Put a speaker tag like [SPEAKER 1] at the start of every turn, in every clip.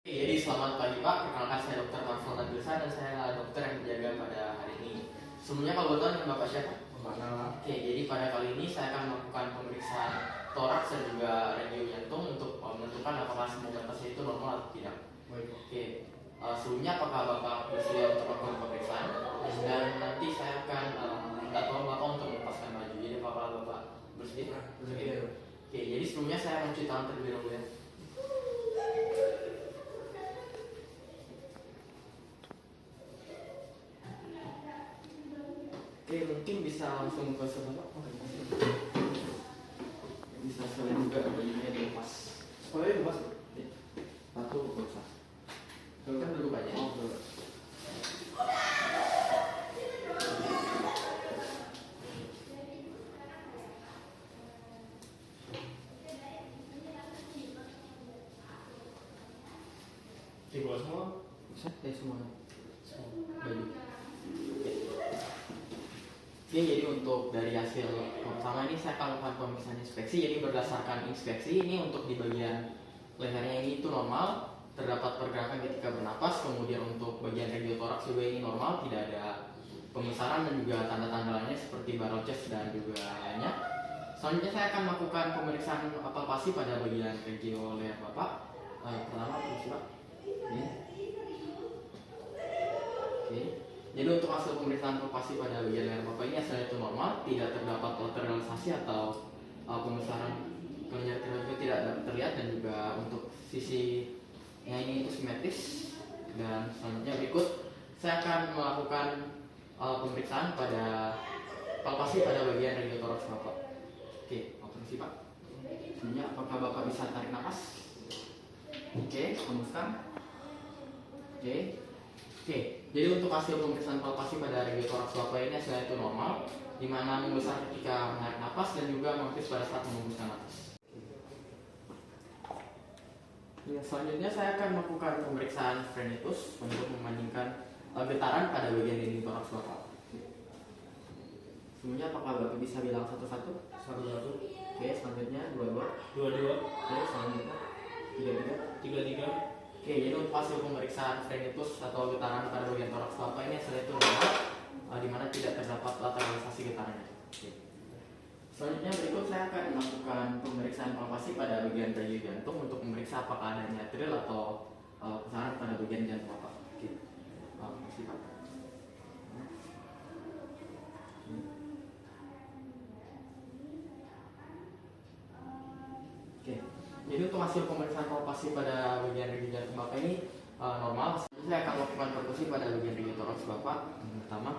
[SPEAKER 1] Jadi selamat pagi Pak, perkenalkan saya Dr. Marvel Nagilsa dan saya adalah dokter yang menjaga pada hari ini. Sebelumnya kalau boleh tahu dengan Bapak siapa? Oke, jadi pada kali ini saya akan melakukan pemeriksaan toraks dan juga radio jantung untuk menentukan apakah semua batasnya itu normal atau tidak. Oke, sebelumnya apakah Bapak bersedia untuk melakukan pemeriksaan? Dan nanti saya akan minta tolong Bapak untuk melepaskan baju. Jadi apakah Bapak bersedia? Oke, jadi sebelumnya saya mencuci tangan terlebih dahulu ya. Oke, mungkin bisa langsung ke sebelah. Bisa sekalian juga bajunya dilepas.
[SPEAKER 2] Sekolahnya lepas.
[SPEAKER 1] Satu nggak usah. Kan duduk aja.
[SPEAKER 2] Di bawah semua.
[SPEAKER 1] Bisa ya semuanya. Baju. Oke, jadi untuk dari hasil pertama ini saya akan lakukan pemeriksaan inspeksi. Jadi berdasarkan inspeksi ini untuk di bagian lehernya ini itu normal, terdapat pergerakan ketika bernapas. Kemudian untuk bagian regiotoraks juga ini normal, tidak ada pembesaran dan juga tanda-tanda lainnya seperti barrel chest dan juga lainnya. Selanjutnya saya akan melakukan pemeriksaan palpasi pada bagian regio leher Bapak. Pertama, permisi Pak. Oke. Jadi untuk hasil pemeriksaan palpasi pada bagian leher Bapak ini hasilnya itu normal, tidak terdapat lateralisasi atau pembesaran kelenjar tiroid tidak terlihat, dan juga untuk sisinya ini itu simetris. Dan selanjutnya berikut saya akan melakukan pemeriksaan pada palpasi pada bagian regiotoraks Bapak. Oke, permisi Pak. Selanjutnya apakah Bapak bisa tarik nafas? Oke, hembuskan. Oke, jadi untuk hasil pemeriksaan palpasi pada regiotoraks Bapak ini hasilnya itu normal, di mana membesar ketika menarik nafas dan juga mengaktif pada saat menghembuskan nafas. Ya, selanjutnya saya akan melakukan pemeriksaan frenitus untuk membandingkan getaran pada bagian dinding toraks Bapak. Sebelumnya apakah Bapak bisa bilang satu-satu?
[SPEAKER 2] Satu-satu.
[SPEAKER 1] Oke, selanjutnya dua-dua.
[SPEAKER 2] Dua-dua.
[SPEAKER 1] Oke, selanjutnya tiga-tiga.
[SPEAKER 2] Tiga-tiga.
[SPEAKER 1] Oke, jadi untuk hasil pemeriksaan frenitus atau getaran pada bagian toraks Bapak ini hasilnya itu normal, di mana tidak terdapat lateralisasi getarannya. Oke. Selanjutnya berikut saya akan melakukan pemeriksaan palpasi pada bagian regio jantung untuk memeriksa apakah adanya atrial atau pusaran pada bagian jantung Bapak. Oke. Makasih Pak. Oke. Jadi untuk hasil pemeriksaan palpasi pada bagian regio jantung Bapak ini normal. Saya akan melakukan perkusi pada bagian regiotoraks Bapak. Yang pertama.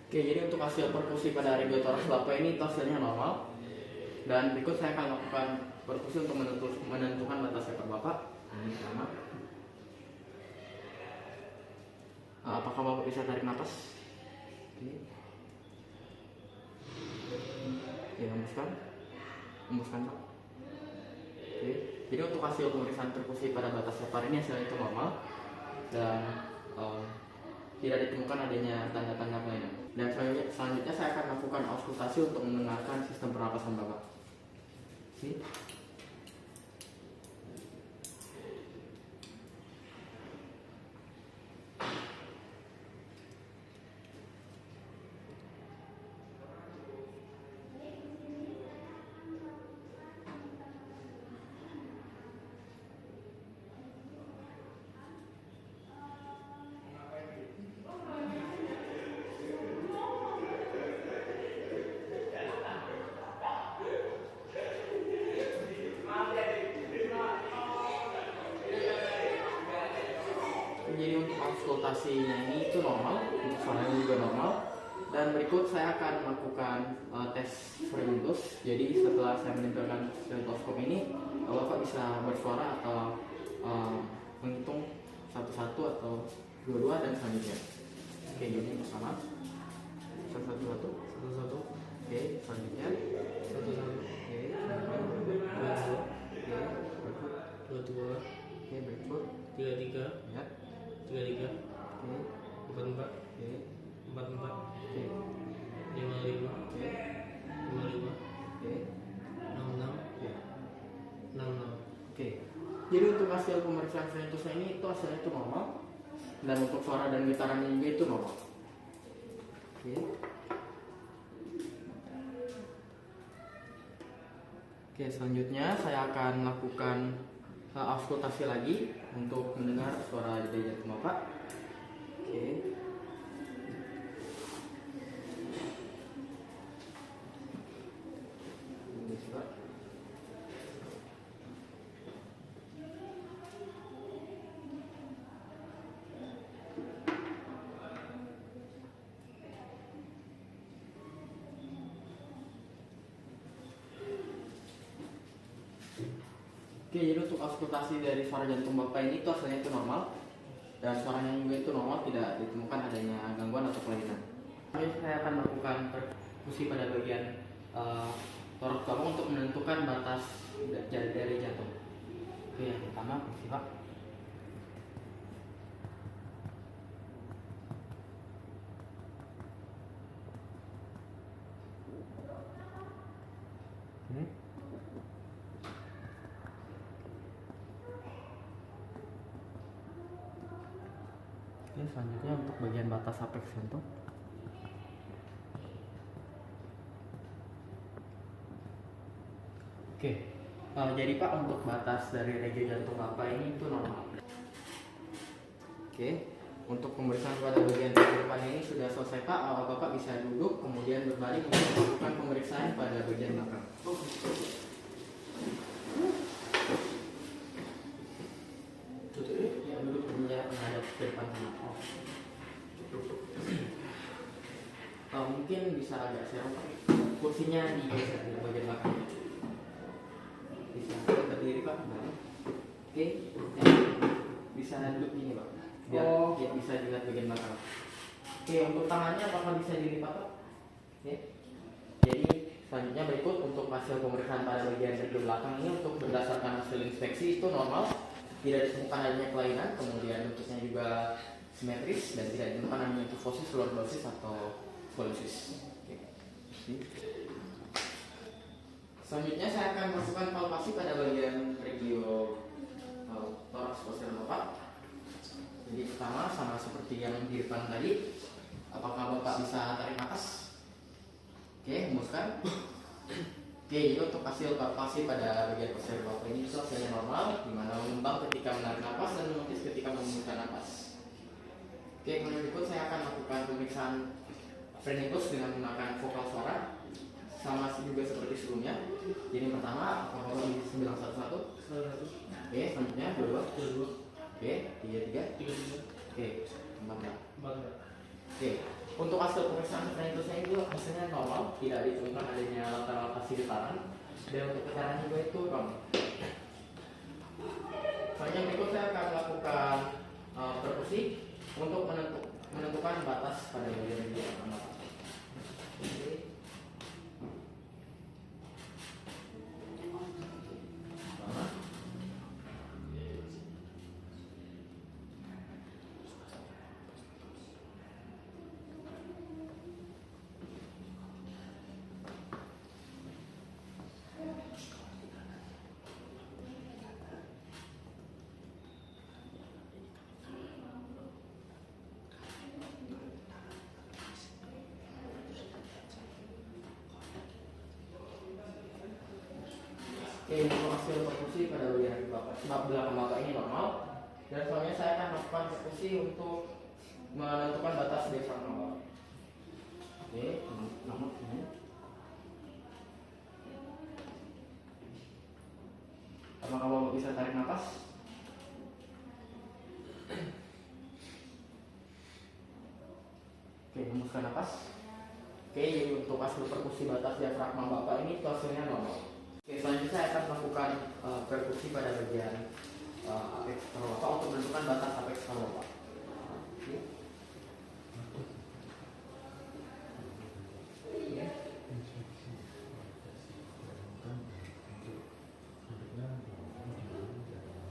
[SPEAKER 1] Oke, jadi untuk hasil perkusi pada regiotoraks Bapak ini itu hasilnya normal. Dan berikut saya akan melakukan perkusi untuk menentukan batas ekor Bapak. Ini pertama. Apakah Bapak bisa tarik nafas? Oke. Oke, hembuskan. Hembuskan Pak. Oke. Jadi untuk hasil pemeriksaan perkusi pada batas ekor ini hasilnya itu normal. Dan tidak ditemukan adanya tanda-tanda kelainan. Dan selanjutnya saya akan melakukan auskultasi untuk mendengarkan sistem pernapasan Bapak. Oke. Jadi untuk auskultasinya ini itu normal, untuk suaranya juga normal. Dan berikut saya akan melakukan tes frenitus. Jadi setelah saya menempelkan stetoskop ini, Bapak bisa bersuara atau menghitung satu-satu atau dua-dua dan selanjutnya. Oke, jadi pertama, satu-satu. Jadi untuk hasil pemeriksaan Frentusnya ini itu hasilnya itu normal, dan untuk suara dan getarannya juga itu normal. Oke. Oke, selanjutnya saya akan lakukan auskultasi lagi untuk mendengar suara detak jantung Bapak. Oke. Ini coba. Oke, jadi untuk auskultasi dari suara jantung Bapak ini itu hasilnya itu normal, dan suaranya juga itu normal, tidak ditemukan adanya gangguan atau kelainan. Lalu saya akan melakukan perkusi pada bagian toraks Bapak untuk menentukan batas dari jantung. Oke, yang pertama perkusi Pak. Oke, selanjutnya untuk bagian batas apex jantung. Oke, jadi Pak untuk batas dari regio jantung Bapak ini itu normal. Oke, untuk pemeriksaan pada bagian depan ini sudah selesai Pak. Bapak bisa duduk kemudian berbalik untuk melakukan pemeriksaan pada bagian belakang. Ya, duduk menghadap ke depan sana. Mungkin bisa agak serong Pak. Kursinya digeser di bagian belakang. Bisa berdiri Pak. Oke, bisa duduk gini Pak. Biar bisa dilihat bagian belakang. Oke, untuk tangannya apakah bisa dilipat Pak? Oke. Jadi selanjutnya berikut untuk hasil pemeriksaan pada bagian regio belakang ini untuk berdasarkan hasil inspeksi itu normal, tidak ditemukan adanya kelainan, kemudian bentuknya juga simetris dan tidak ditemukan adanya kifosis, lordosis atau skoliosis. Oke. Selanjutnya saya akan melakukan palpasi pada bagian regio toraks posterior Bapak. Jadi pertama sama seperti yang di depan tadi, apakah Bapak bisa tarik nafas? Oke, hembuskan. Oke, ini untuk hasil palpasi pada bagian posterior Bapak ini itu hasilnya normal, di mana mengembang ketika menarik nafas dan mengemis ketika menghembuskan nafas. Oke, kemudian berikut saya akan lakukan pemeriksaan Frenulus dengan menggunakan vokal suara, sama juga seperti sebelumnya. Jadi pertama, apakah Bapak bisa bilang satu-satu? Oke, selanjutnya dua. Oke, tiga. Oke, empat. Oke, untuk hasil pemeriksaan Frenulus itu hasilnya normal, tidak ditemukan adanya lateral pasi getaran, dan untuk getaran juga itu normal. Selanjutnya berikut saya akan melakukan perkusi untuk menentukan batas pada bagian regio belakang. Oke. Oke, untuk hasil perkusi pada bagian belakang Bapak ini normal, dan selanjutnya saya akan melakukan perkusi untuk menentukan batas diafragma Bapak. Oke, nomor ini. Apakah Bapak bisa tarik nafas? Oke, hembuskan nafas. Oke, jadi untuk hasil perkusi batas diafragma Bapak ini hasilnya normal. Oke, selanjutnya saya akan melakukan perkusi pada bagian apex paru Bapak untuk menentukan batas apex paru Bapak. Oke.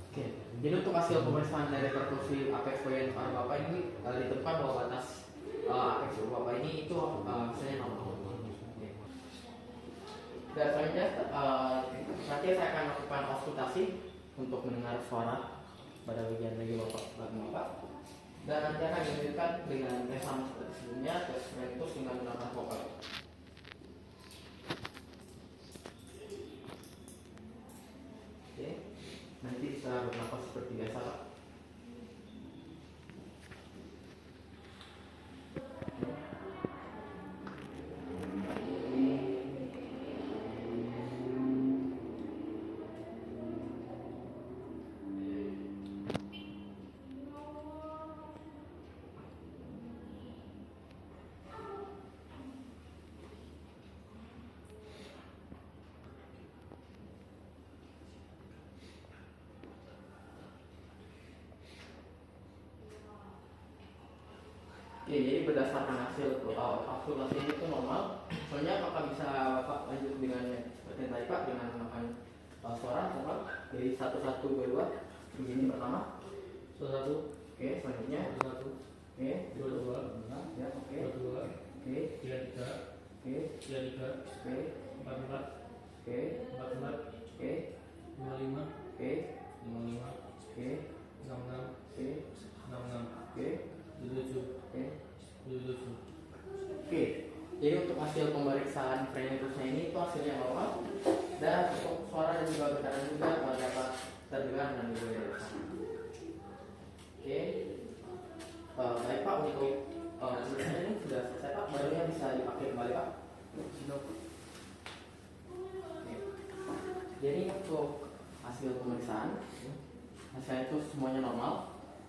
[SPEAKER 1] Oke, jadi untuk hasil pemeriksaan dari perkusi apex bagian paru Bapak ini ditemukan bahwa batas apex paru Bapak ini itu hasilnya normal. Dan selanjutnya nanti saya akan melakukan auskultasi untuk mendengar suara pada bagian lagi bapak. Dan nanti akan dilanjutkan dengan tes sama seperti sebelumnya, tes mentus dengan menggunakan vokal. Oke, nanti bisa bernapas seperti biasa Pak. Oke, jadi berdasarkan hasil kalkulasinya itu normal. Soalnya apakah bisa Bapak lanjut dengan seperti yang tadi Pak dengan menggunakan suara Bapak dari 1122 begini pertama.
[SPEAKER 2] Satu,
[SPEAKER 1] Oke, selanjutnya.
[SPEAKER 2] satu,
[SPEAKER 1] Oke,
[SPEAKER 2] dua,
[SPEAKER 1] ya, oke.
[SPEAKER 2] dua,
[SPEAKER 1] Oke,
[SPEAKER 2] tiga,
[SPEAKER 1] oke,
[SPEAKER 2] tiga,
[SPEAKER 1] oke,
[SPEAKER 2] empat,
[SPEAKER 1] oke, oke,
[SPEAKER 2] lima,
[SPEAKER 1] oke,
[SPEAKER 2] oke,
[SPEAKER 1] oke,
[SPEAKER 2] enam,
[SPEAKER 1] oke, oke,
[SPEAKER 2] tujuh,
[SPEAKER 1] oke.
[SPEAKER 2] tujuh.
[SPEAKER 1] Oke, jadi untuk hasil pemeriksaan frenitusnya ini itu hasilnya normal dan untuk suara dan juga getaran juga dapat terdengar dan juga dari sana. Oke, baik Pak, untuk pemeriksaan ini sudah selesai Pak, barunya bisa dipakai kembali Pak. Oke. Jadi untuk hasil pemeriksaan, hasilnya itu semuanya normal,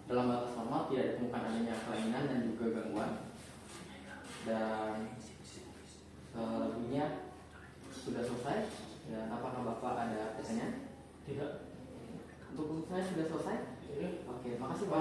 [SPEAKER 1] dalam batas normal, tidak ditemukan adanya kelainan dan juga gangguan. Dan selebihnya sudah selesai. Dan apakah Bapak ada pertanyaan?
[SPEAKER 2] Tidak.
[SPEAKER 1] Untuk saya sudah selesai.
[SPEAKER 2] Ini.
[SPEAKER 1] Oke, makasih Pak.